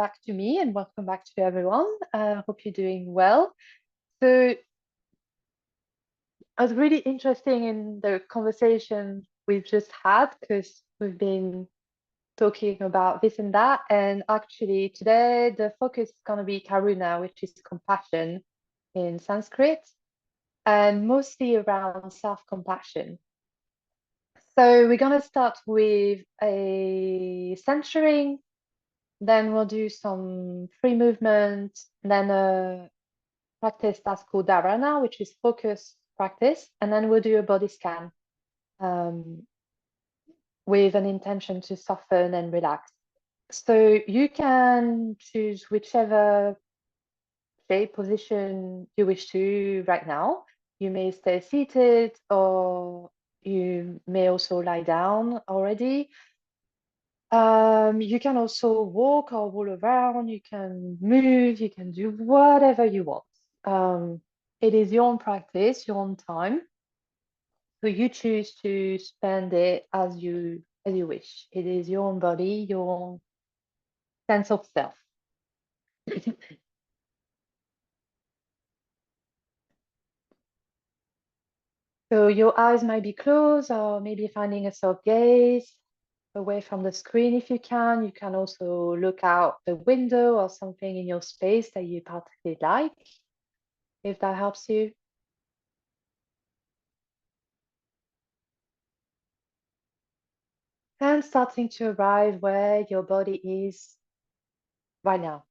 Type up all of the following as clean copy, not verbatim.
back to me and welcome back to everyone. Hope you're doing well. So I was really interesting in the conversation we've just had because we've been talking about this and that. And actually today the focus is going to be Karuna, which is compassion in Sanskrit, and mostly around self-compassion. So we're going to start with a centering. Then we'll do some free movement, then a practice that's called dharana, which is focus practice, and then we'll do a body scan with an intention to soften and relax. So you can choose whichever shape position you wish to right now. You may stay seated or you may also lie down already. You can also walk or roll around, you can move, you can do whatever you want. It is your own practice, your own time. So you choose to spend it as you wish. It is your own body, your own sense of self. So your eyes might be closed or maybe finding a soft gaze away from the screen if you can. You can also look out the window or something in your space that you particularly like, if that helps you. And starting to arrive where your body is right now.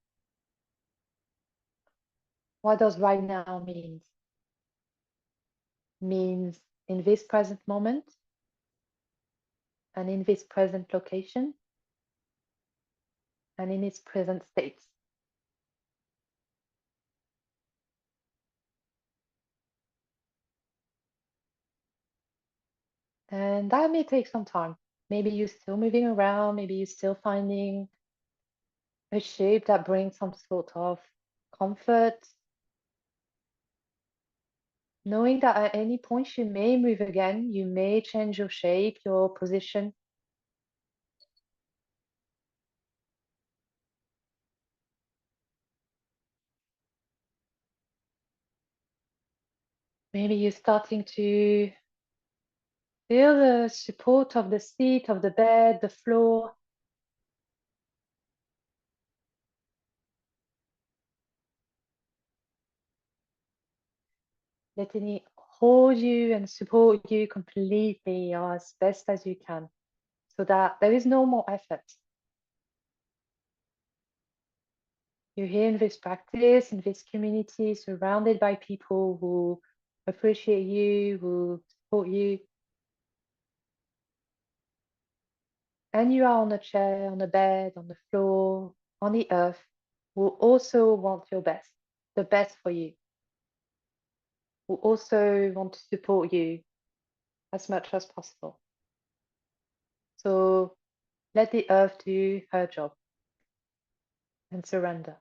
What does right now mean? Means in this present moment and in this present location and in its present state. And that may take some time. Maybe you're still moving around, maybe you're still finding a shape that brings some sort of comfort. Knowing that at any point you may move again, you may change your shape, your position. Maybe you're starting to feel the support of the seat, of the bed, the floor. Letting it hold you and support you completely or as best as you can, so that there is no more effort. You're here in this practice, in this community, surrounded by people who appreciate you, who support you. And you are on a chair, on a bed, on the floor, on the earth, who also want your best, the best for you, who also want to support you as much as possible. So let the earth do her job and surrender.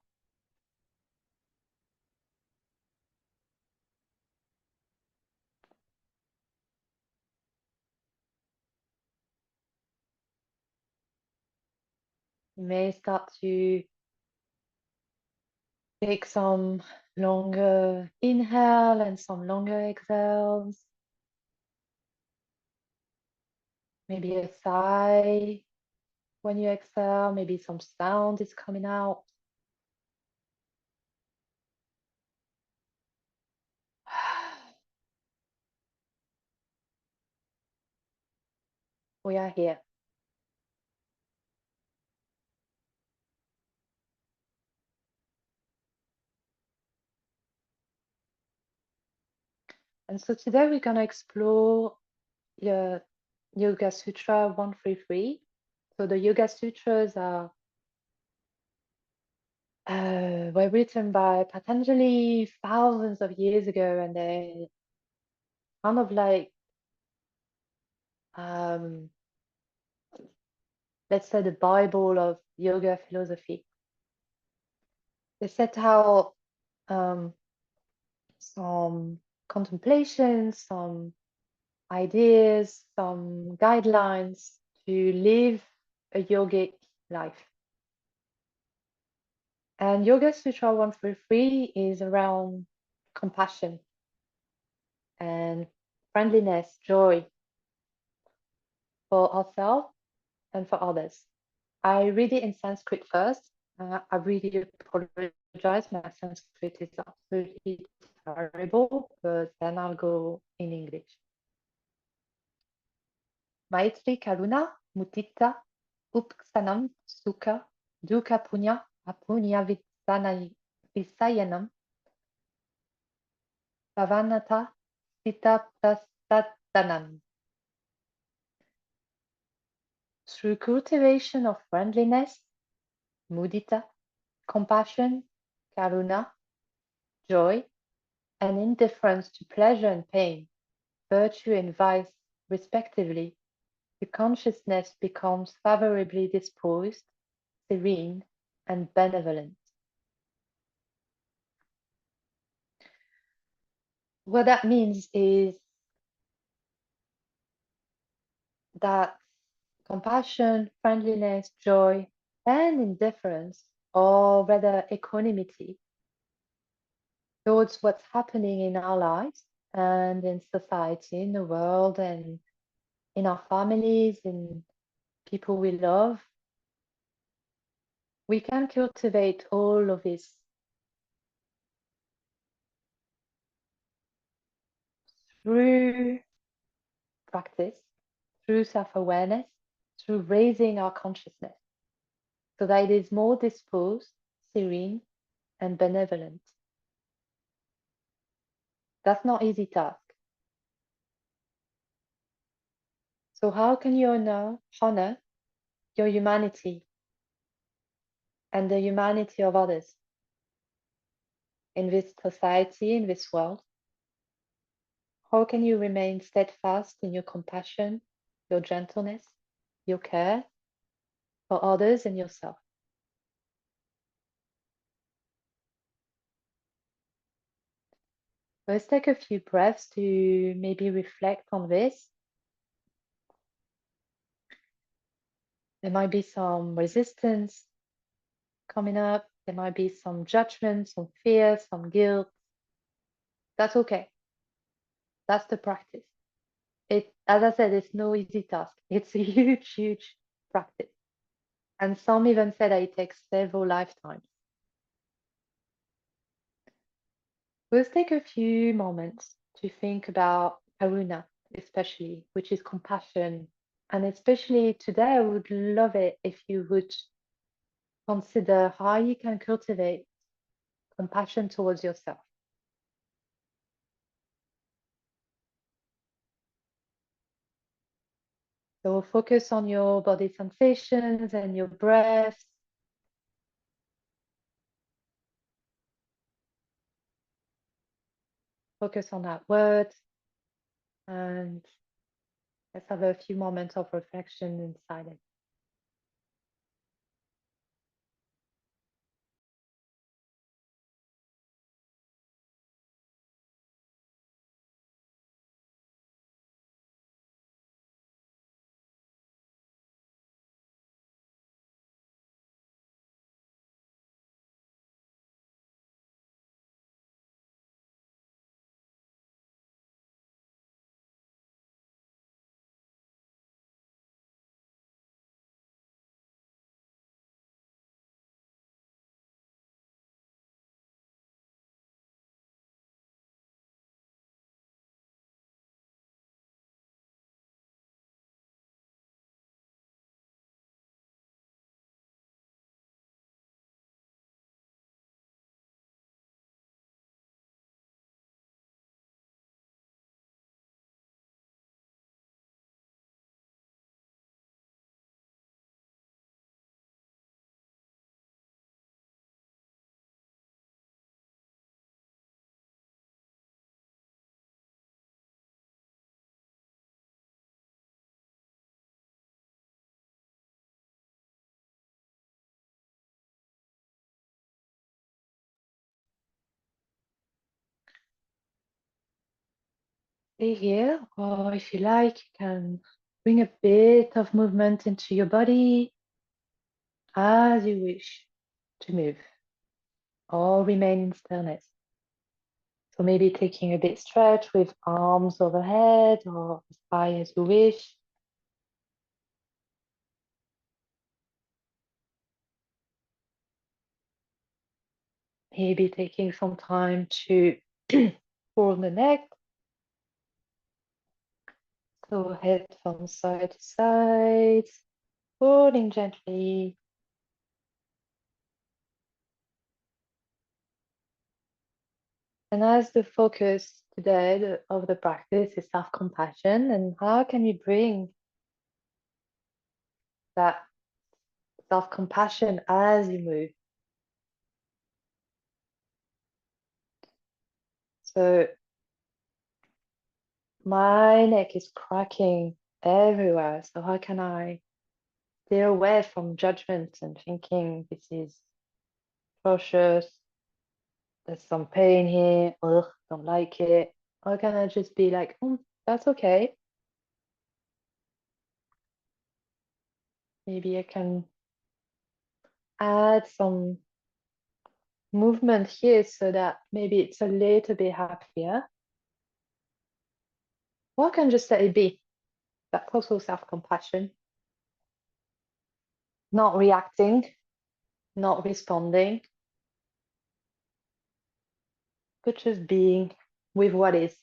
You may start to take some longer inhale and some longer exhales. Maybe a sigh when you exhale, maybe some sound is coming out. We are here. And so today we're going to explore the Yoga Sutra 133. So the Yoga Sutras are were written by Patanjali thousands of years ago, and they're kind of like, let's say, the Bible of yoga philosophy. They set out some contemplations, some ideas, some guidelines to live a yogic life. And Yoga Sutra 133 is around compassion and friendliness, joy for ourselves and for others. I read it in Sanskrit first. I really apologize. My Sanskrit is absolutely terrible, but then I'll go in English. Maitri Karuna Mudita Upsanam Sukha Dukkha Punya Apunya Visayanam Bhavanata Sita Prasadanam. Through cultivation of friendliness, mudita, compassion, karuna, joy, and indifference to pleasure and pain, virtue and vice, respectively, the consciousness becomes favorably disposed, serene, and benevolent. What that means is that compassion, friendliness, joy, and indifference, or rather equanimity, towards what's happening in our lives and in society, in the world, and in our families, in people we love. We can cultivate all of this through practice, through self-awareness, through raising our consciousness, so that it is more disposed, serene, and benevolent. That's not easy task. So how can you honor your humanity and the humanity of others in this society, in this world? How can you remain steadfast in your compassion, your gentleness, your care for others and yourself? Let's take a few breaths to maybe reflect on this. There might be some resistance coming up. There might be some judgment, some fear, some guilt. That's okay. That's the practice. As I said, it's no easy task. It's a huge, huge practice. And some even say that it takes several lifetimes. Let's take a few moments to think about Karuna, especially, which is compassion. And especially today, I would love it if you would consider how you can cultivate compassion towards yourself. So focus on your body sensations and your breath. Focus on that word. And let's have a few moments of reflection in silence. Stay here, or if you like, you can bring a bit of movement into your body as you wish to move. or remain in stillness. So maybe taking a big stretch with arms overhead or as high as you wish. Maybe taking some time to pull the neck. So head from side to side, pulling gently. And as the focus today of the practice is self-compassion, and how can you bring that self-compassion as you move? So my neck is cracking everywhere. So how can I stay away from judgment and thinking this is atrocious, there's some pain here, ugh, don't like it. How can I just be like, that's okay. Maybe I can add some movement here so that maybe it's a little bit happier. Or I can just let it be. That's also self-compassion. Not reacting, not responding, but just being with what is.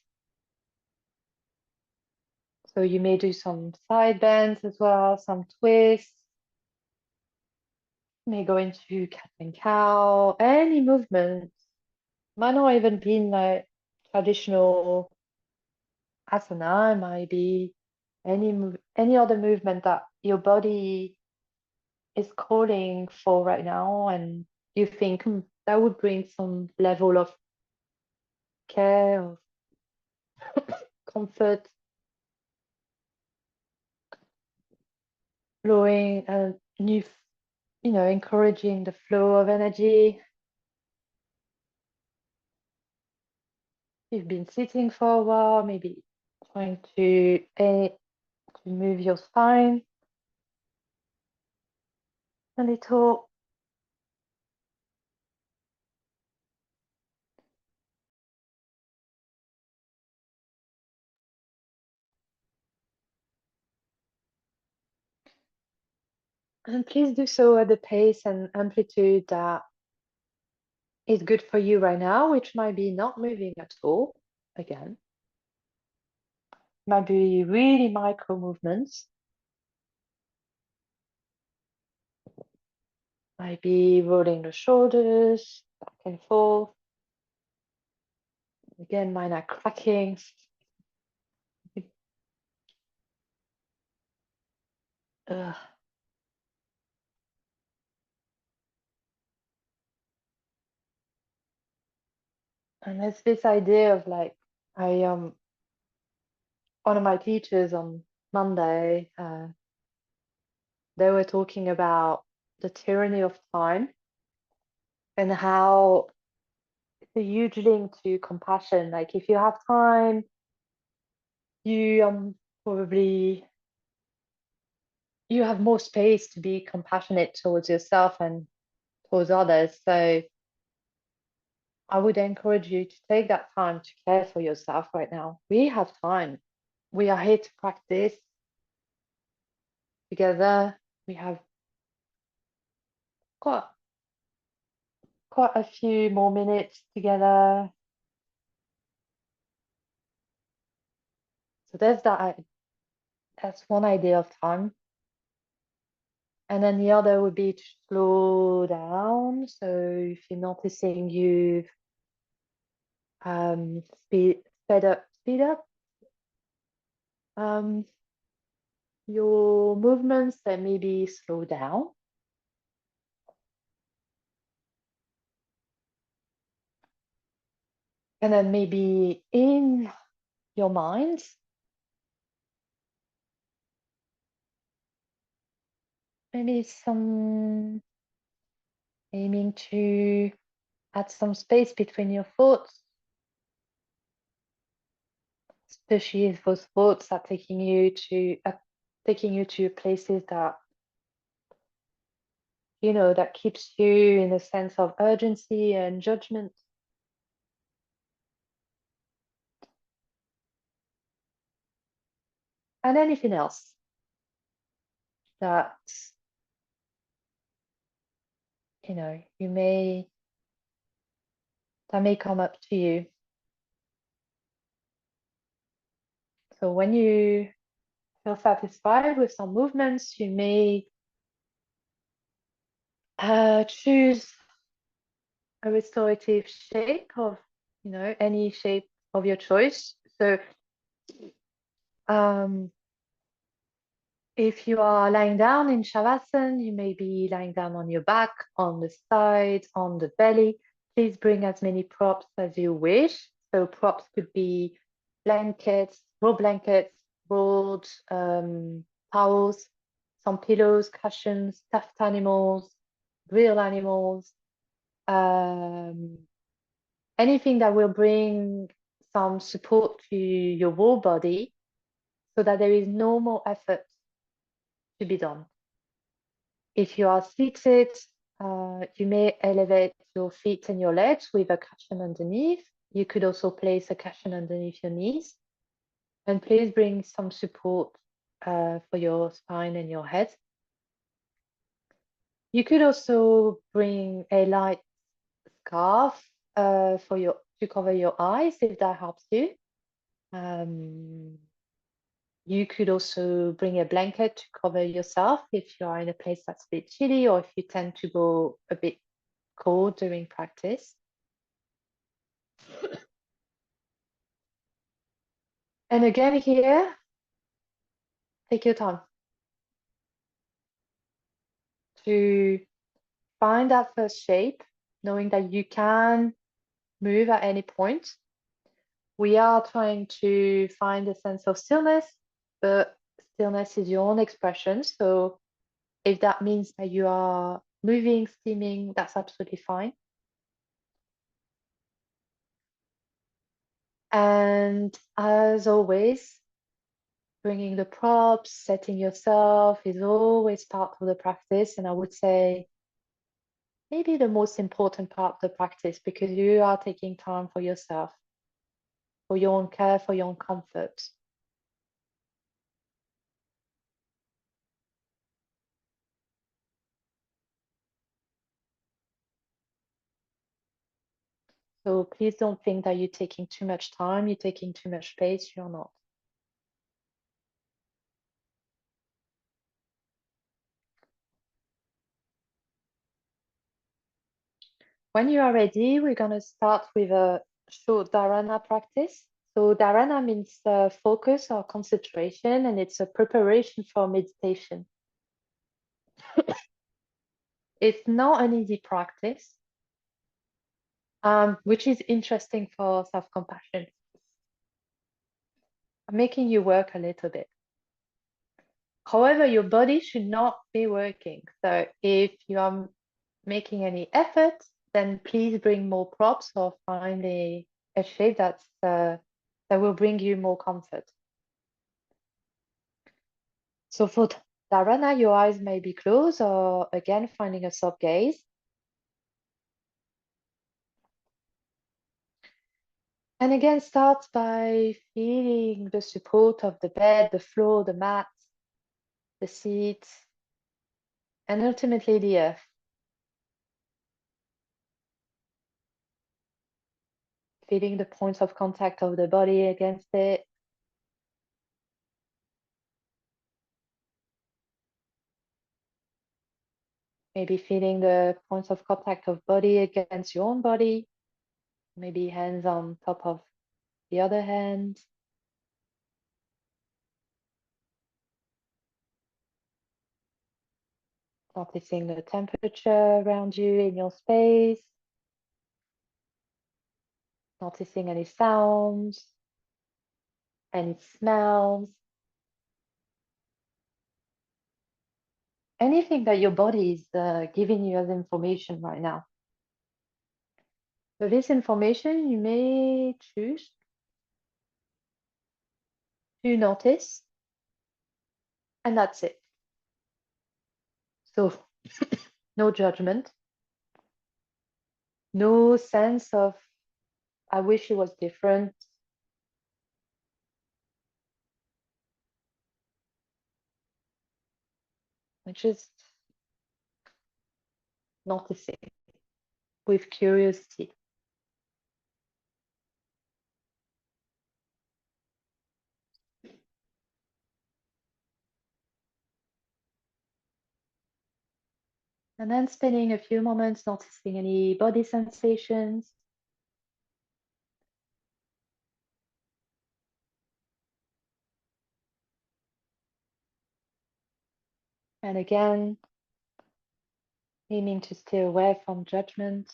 So you may do some side bends as well, some twists. You may go into cat and cow, any movement. Might not even be like traditional asana, it might be any other movement that your body is calling for right now, and you think that would bring some level of care, of comfort, flowing and new, encouraging the flow of energy. You've been sitting for a while, maybe trying to move your spine a little. And please do so at the pace and amplitude that is good for you right now, which might be not moving at all. Again, might be really micro movements, might be rolling the shoulders back and forth. Again, mine are cracking. Ugh. And it's this idea of like, I one of my teachers on Monday, they were talking about the tyranny of time and how it's a huge link to compassion. Like if you have time, you probably you have more space to be compassionate towards yourself and towards others. So I would encourage you to take that time to care for yourself right now. We have time. We are here to practice together. We have got quite a few more minutes together. So that's one idea of time. And then the other would be to slow down. So if you're noticing you've speed up your movements, then maybe slow down. And then maybe in your mind, maybe some aiming to add some space between your thoughts, especially if those thoughts are taking you to places that that keeps you in a sense of urgency and judgment. And anything else that, that may come up to you. So when you feel satisfied with some movements, you may choose a restorative shape of, any shape of your choice. So if you are lying down in Shavasana, you may be lying down on your back, on the side, on the belly. Please bring as many props as you wish. So props could be blankets, rolled towels, some pillows, cushions, stuffed animals, real animals, anything that will bring some support to your whole body so that there is no more effort to be done. If you are seated, you may elevate your feet and your legs with a cushion underneath. You could also place a cushion underneath your knees. And please bring some support for your spine and your head. You could also bring a light scarf to cover your eyes if that helps you. You could also bring a blanket to cover yourself if you are in a place that's a bit chilly or if you tend to go a bit cold during practice. And again here, take your time to find that first shape, knowing that you can move at any point. We are trying to find a sense of stillness, but stillness is your own expression. So if that means that you are moving, steaming, that's absolutely fine. And as always, bringing the props, setting yourself is always part of the practice. And I would say maybe the most important part of the practice because you are taking time for yourself, for your own care, for your own comfort. So please don't think that you're taking too much time, you're taking too much space, you're not. When you are ready, we're going to start with a short dharana practice. So dharana means focus or concentration, and it's a preparation for meditation. It's not an easy practice, which is interesting for self-compassion. I'm making you work a little bit. However, your body should not be working. So if you are making any effort, then please bring more props or find a shape that will bring you more comfort. So for dharana, your eyes may be closed or again, finding a soft gaze. And again, start by feeling the support of the bed, the floor, the mat, the seat, and ultimately the earth. Feeling the points of contact of the body against it. Maybe feeling the points of contact of body against your own body. Maybe hands on top of the other hand. Noticing the temperature around you in your space. Noticing any sounds, any smells. Anything that your body is giving you as information right now. So this information you may choose to notice, and that's it. So no judgment, no sense of, I wish it was different. We're just noticing with curiosity. And then spending a few moments noticing any body sensations. And again, aiming to stay away from judgment.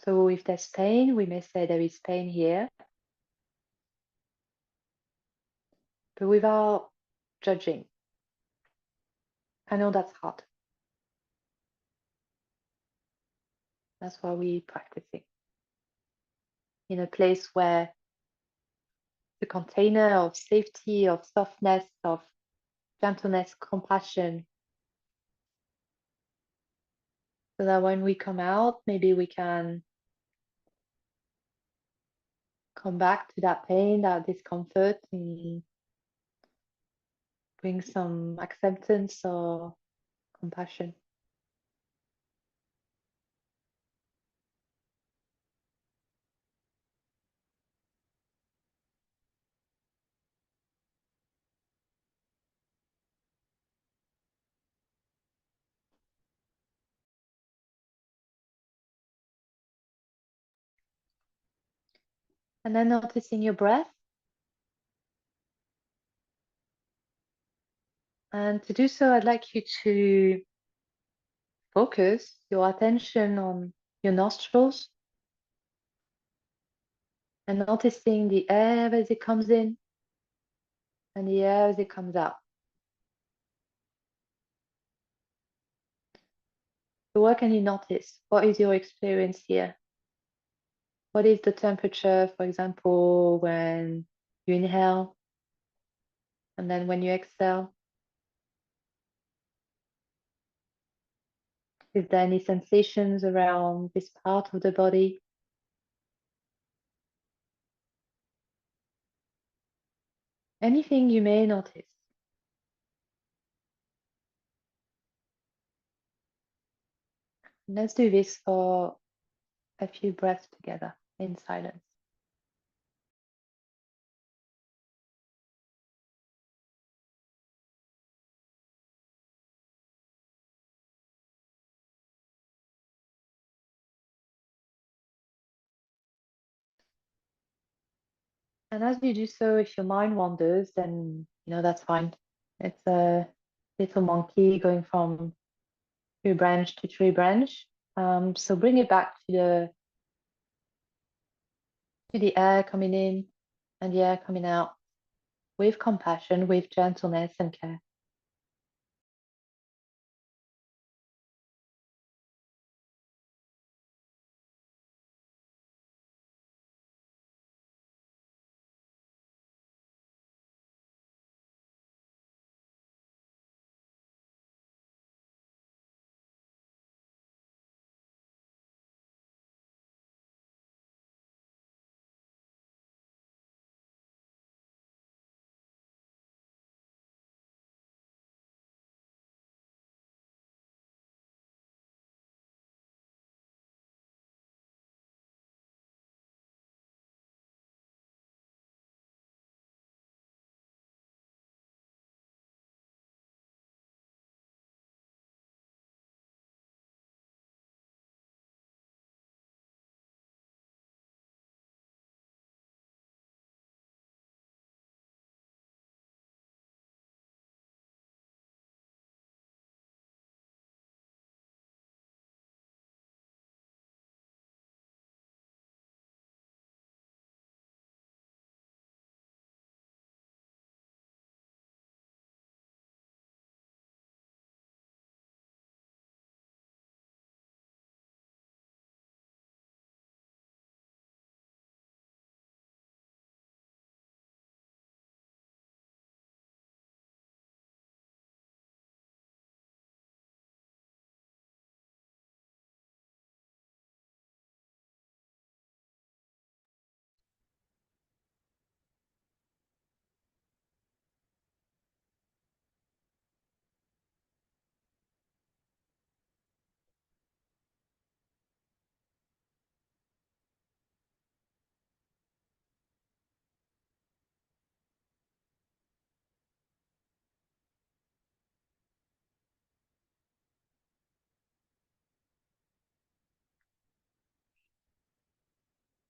So if there's pain, we may say there is pain here, but without judging. I know that's hard. That's why we're practicing in a place where the container of safety, of softness, of gentleness, compassion, so that when we come out, maybe we can come back to that pain, that discomfort, and bring some acceptance or compassion. And then noticing your breath. And to do so, I'd like you to focus your attention on your nostrils and noticing the air as it comes in and the air as it comes out. So what can you notice? What is your experience here? What is the temperature, for example, when you inhale and then when you exhale? Is there any sensations around this part of the body? Anything you may notice. Let's do this for a few breaths together in silence. And as you do so, if your mind wanders, then that's fine. It's a little monkey going from tree branch to tree branch. So bring it back to the air coming in and the air coming out with compassion, with gentleness and care.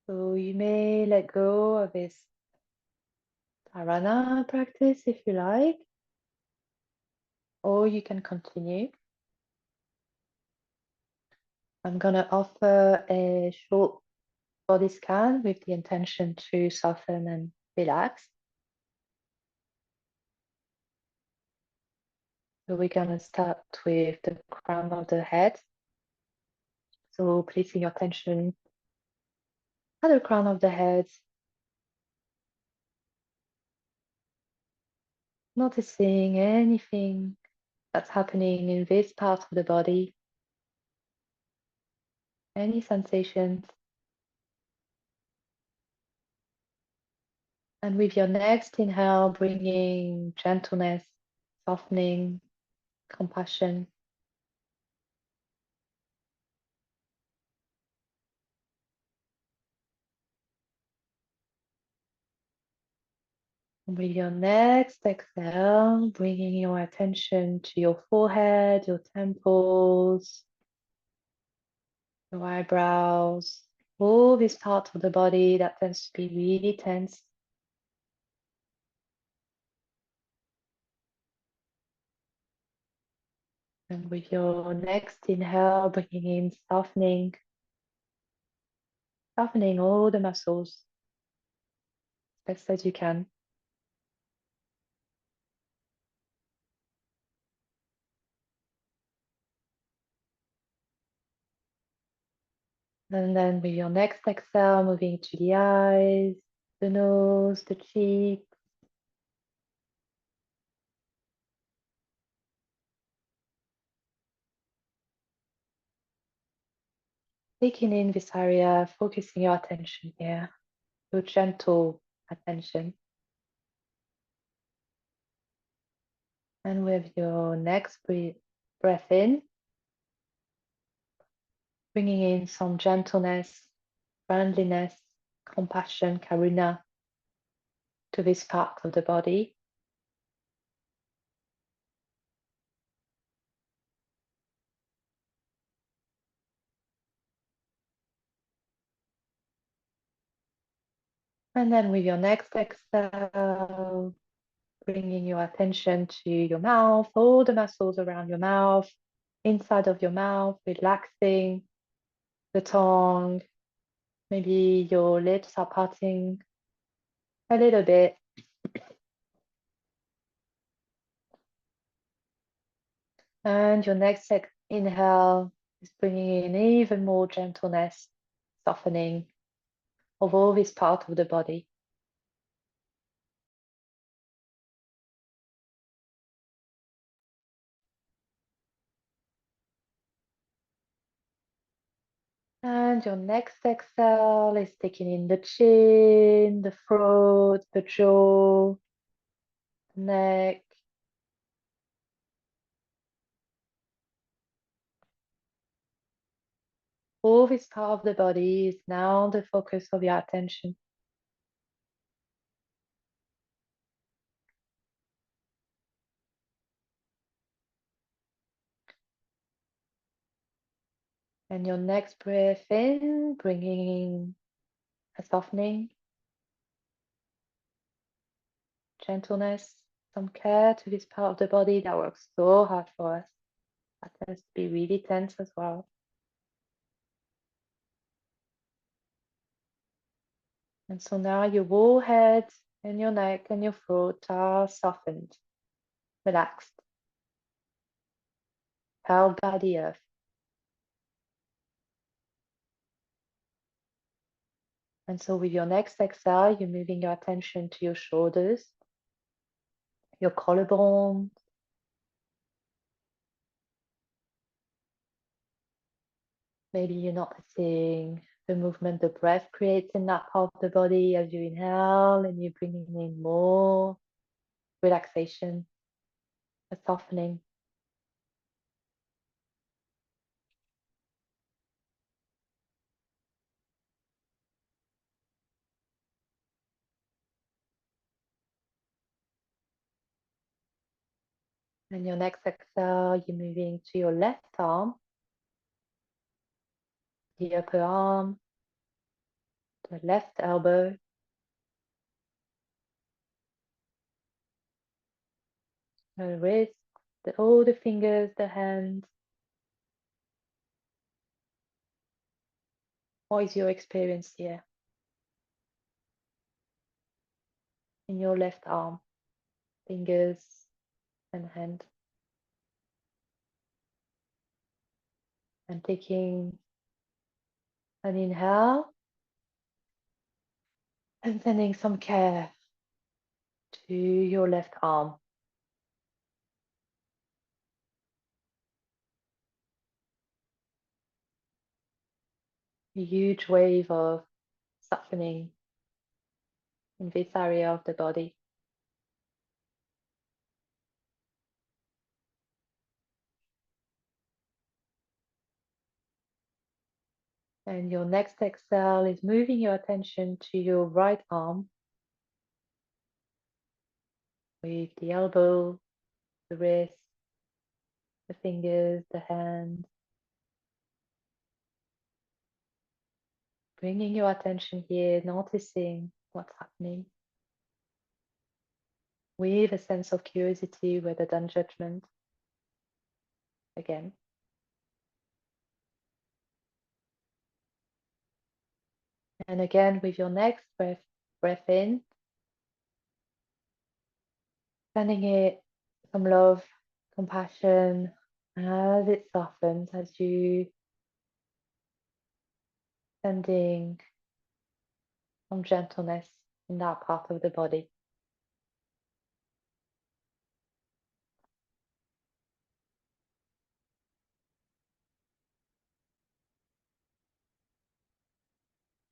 So you may let go of this dharana practice if you like, or you can continue. I'm going to offer a short body scan with the intention to soften and relax. So we're going to start with the crown of the head. So placing your attention at the crown of the head, noticing anything that's happening in this part of the body, any sensations. And with your next inhale, bringing gentleness, softening, compassion. And with your next exhale, bringing your attention to your forehead, your temples, your eyebrows, all this part of the body that tends to be really tense. And with your next inhale, bringing in softening, softening all the muscles as best as you can. And then with your next exhale, moving to the eyes, the nose, the cheeks. Taking in this area, focusing your attention here, your gentle attention. And with your next breath in, bringing in some gentleness, friendliness, compassion, Karuna to this part of the body. And then with your next exhale, bringing your attention to your mouth, all the muscles around your mouth, inside of your mouth, relaxing the tongue. Maybe your lips are parting a little bit. And your next inhale is bringing in even more gentleness, softening of all this part of the body. And your next exhale is taking in the chin, the throat, the jaw, the neck. All this part of the body is now the focus of your attention. And your next breath in, bringing a softening, gentleness, some care to this part of the body that works so hard for us. That tends to be really tense as well. And so now your whole head and your neck and your throat are softened, relaxed, held by the earth. And so with your next exhale, you're moving your attention to your shoulders, your collarbone. Maybe you're noticing the movement the breath creates in that part of the body as you inhale and you're bringing in more relaxation, a softening. And your next exhale, you're moving to your left arm, the upper arm, the left elbow, the wrist, all the fingers, the hands. What is your experience here in your left arm, fingers and hand? And taking an inhale and sending some care to your left arm. A huge wave of softening in this area of the body. And your next exhale is moving your attention to your right arm with the elbow, the wrist, the fingers, the hand. Bringing your attention here, noticing what's happening with a sense of curiosity rather than judgment. Again. And again, with your next breath in, sending it some love, compassion as it softens, as you sending some gentleness in that part of the body.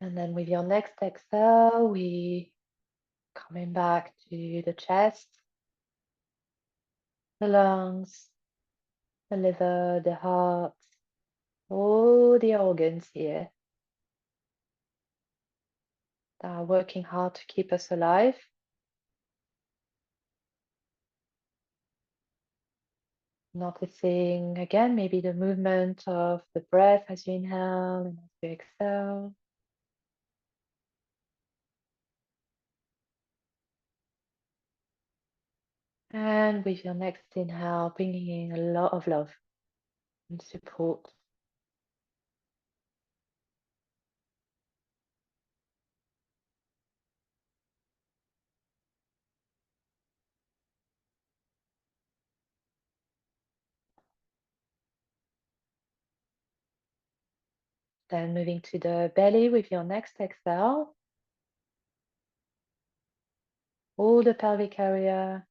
And then with your next exhale, we coming back to the chest, the lungs, the liver, the heart, all the organs here that are working hard to keep us alive. Noticing again, maybe the movement of the breath as you inhale and as you exhale. And with your next inhale, bringing in a lot of love and support. Then moving to the belly with your next exhale. All the pelvic area,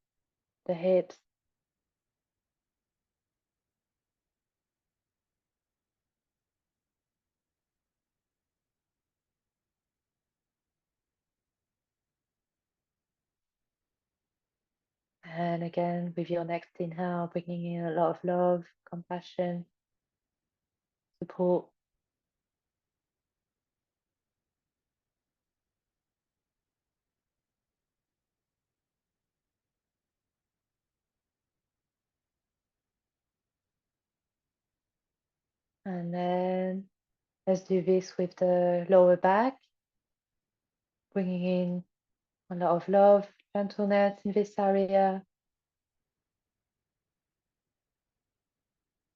the hips. And again, with your next inhale, bringing in a lot of love, compassion, support. And then let's do this with the lower back, bringing in a lot of love, gentleness in this area.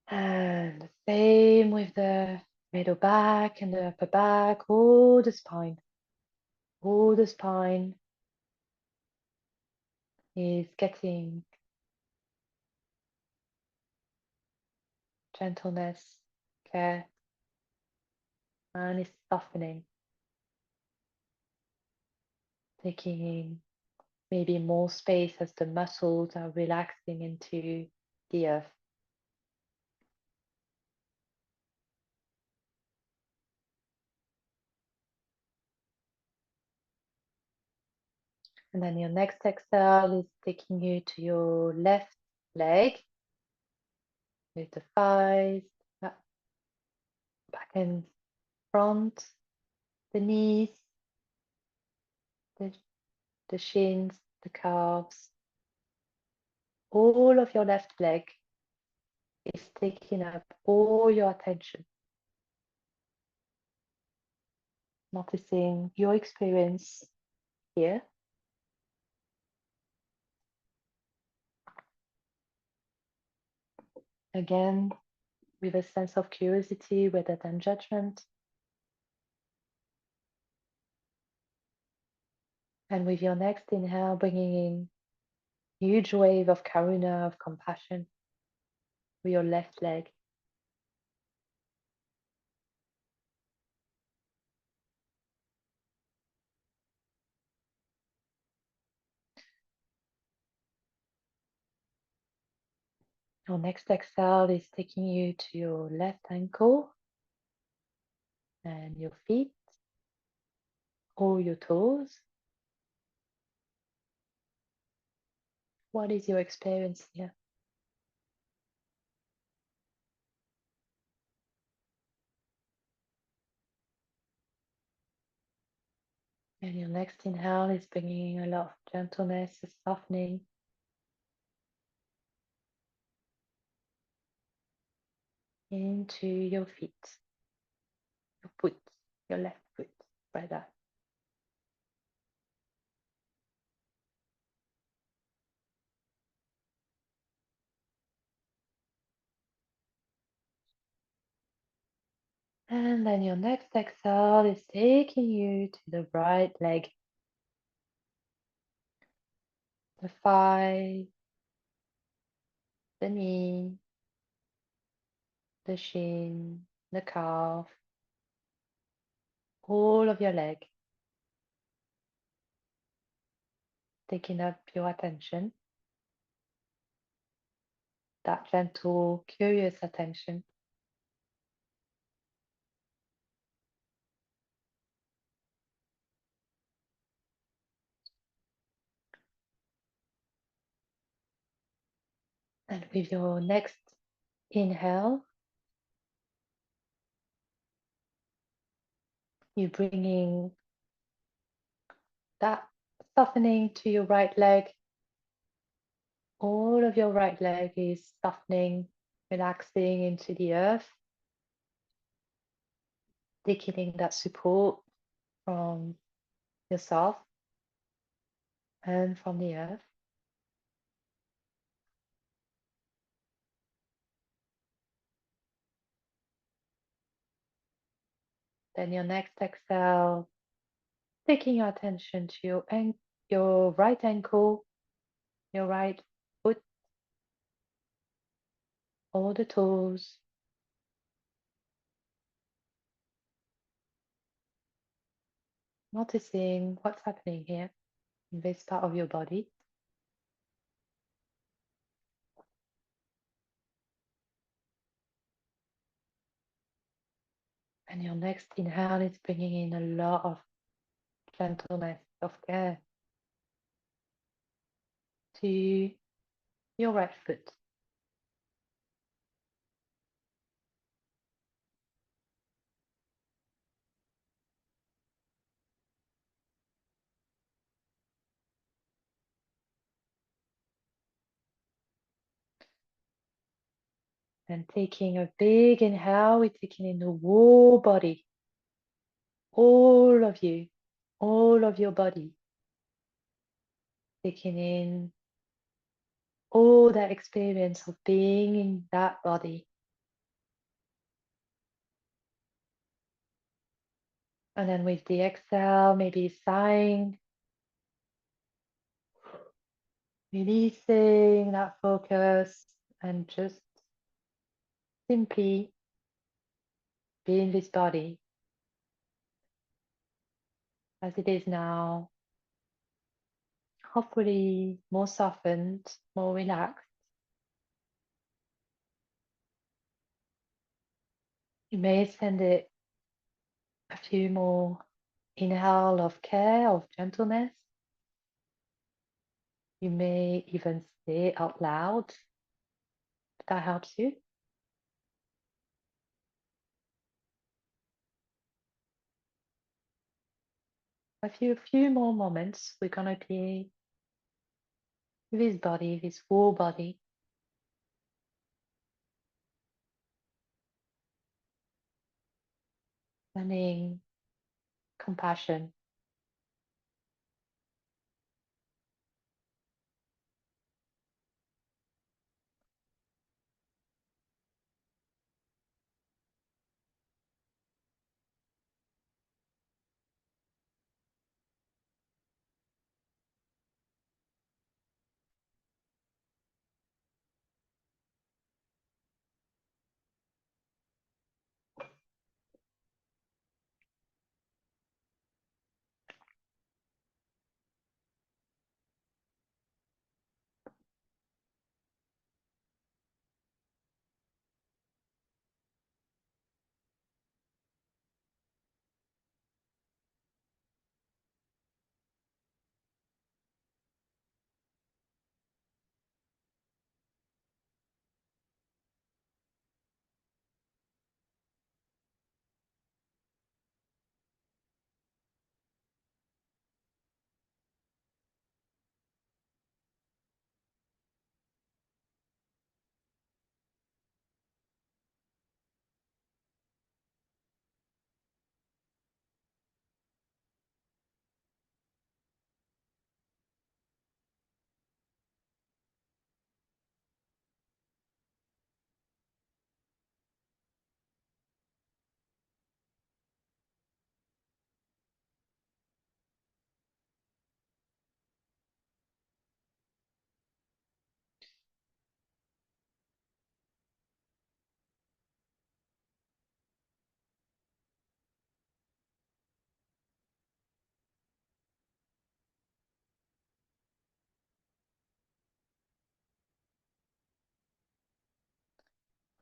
And the same with the middle back and the upper back, all the spine. All the spine is getting gentleness, care, and it's softening, taking in maybe more space as the muscles are relaxing into the earth. And then your next exhale is taking you to your left leg with the thighs, back and front, the knees, the, the shins, the calves. All of your left leg is taking up all your attention. noticing your experience here. Again, with a sense of curiosity rather than judgment. And with your next inhale, bringing in huge wave of Karuna, of compassion, with your left leg. Your next exhale is taking you to your left ankle and your feet, or your toes. What is your experience here? And your next inhale is bringing a lot of gentleness, a softening into your feet, your foot, your left foot, right there. And then your next exhale is taking you to the right leg, the thigh, the knee, the shin, the calf, all of your leg, taking up your attention, that gentle, curious attention. And with your next inhale, you're bringing that softening to your right leg. All of your right leg is softening, relaxing into the earth, taking that support from yourself and from the earth. Then your next exhale, taking your attention to your right ankle, your right foot, all the toes, noticing what's happening here in this part of your body. And your next inhale is bringing in a lot of gentleness, of care to your right foot. And taking a big inhale, we're taking in the whole body, all of you, all of your body. Taking in all that experience of being in that body. And then with the exhale, maybe sighing, releasing that focus and just simply be in this body as it is now, hopefully more softened, more relaxed. You may send it a few more inhale of care, of gentleness. You may even say out loud if that helps you. A few more moments, we're gonna be with this body, this whole body. Standing compassion.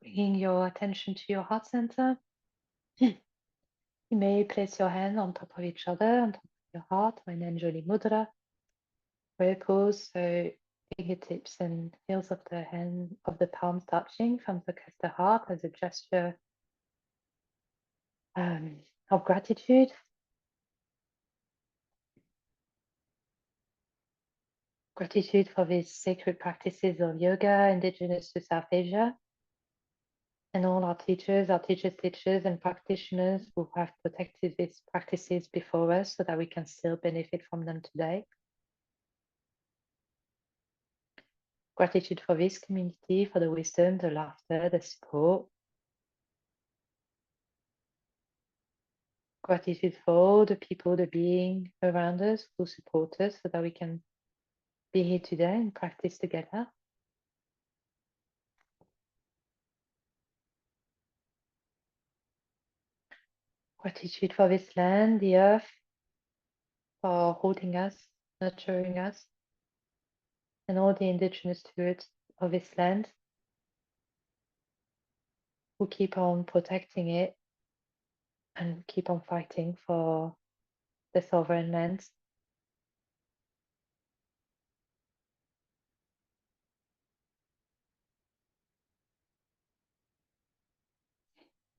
Bringing your attention to your heart center. You may place your hand on top of each other, on top of your heart, or in Anjali Mudra. Prayer pose, so fingertips and heels of the hand of the palms touching, thumbs across the heart as a gesture of gratitude. Gratitude for these sacred practices of yoga indigenous to South Asia, and all our teachers, teachers, and practitioners who have protected these practices before us so that we can still benefit from them today. Gratitude for this community, for the wisdom, the laughter, the support. Gratitude for all the people, the being around us who support us so that we can be here today and practice together. Gratitude for this land, the earth, for holding us, nurturing us, and all the indigenous stewards of this land who keep on protecting it and keep on fighting for the sovereign lands.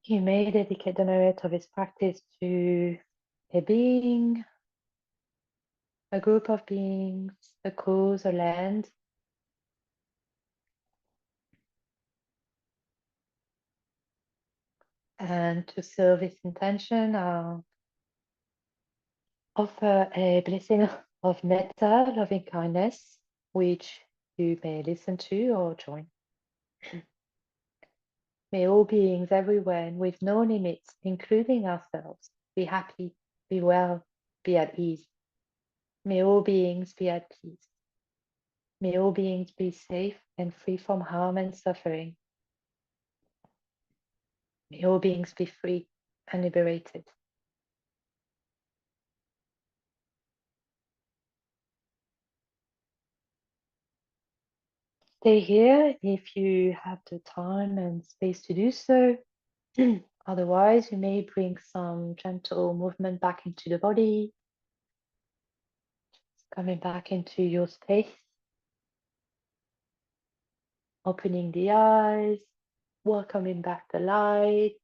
You may dedicate the merit of this practice to a being, a group of beings, a cause, a land, and to serve this intention, offer a blessing of metta, loving kindness, which you may listen to or join. May all beings everywhere and with no limits, including ourselves, be happy, be well, be at ease. May all beings be at peace. May all beings be safe and free from harm and suffering. May all beings be free and liberated. Stay here if you have the time and space to do so. Otherwise, you may bring some gentle movement back into the body, coming back into your space, opening the eyes, welcoming back the light,